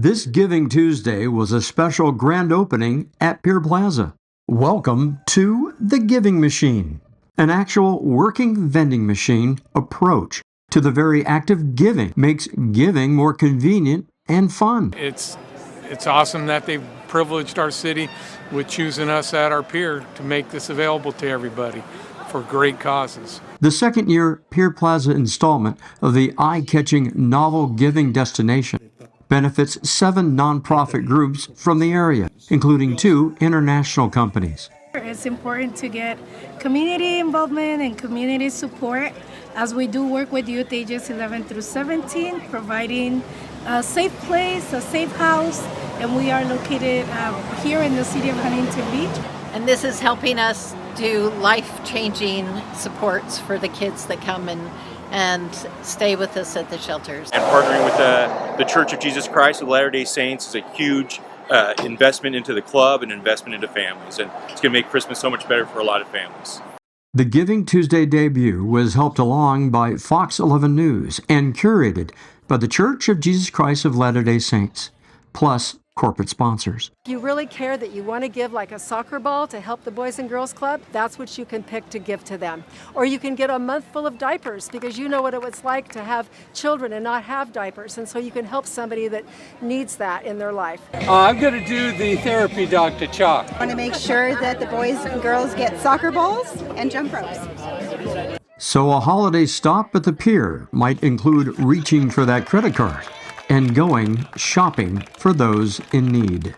This Giving Tuesday was a special grand opening at Pier Plaza. Welcome to the Giving Machine, an actual working vending machine approach to the very act of giving makes giving more convenient and fun. It's awesome that they've privileged our city with choosing us at our pier to make this available to everybody for great causes. The second year Pier Plaza installment of the eye-catching novel giving destination benefits 7 nonprofit groups from the area, including 2 international companies. It's important to get community involvement and community support as we do work with youth ages 11 through 17, providing a safe place, a safe house, and we are located here in the city of Huntington Beach. And this is helping us do life-changing supports for the kids that come and stay with us at the shelters. And partnering with the Church of Jesus Christ of Latter-day Saints is a huge investment into the club and investment into families. And it's going to make Christmas so much better for a lot of families. The Giving Tuesday debut was helped along by Fox 11 News and curated by the Church of Jesus Christ of Latter-day Saints, plus corporate sponsors. If you really care that you want to give like a soccer ball to help the Boys and Girls Club, that's what you can pick to give to them. Or you can get a month full of diapers because you know what it was like to have children and not have diapers, and so you can help somebody that needs that in their life. I'm going to do the therapy dog to Chalk. I want to make sure that the boys and girls get soccer balls and jump ropes. So a holiday stop at the pier might include reaching for that credit card and going shopping for those in need.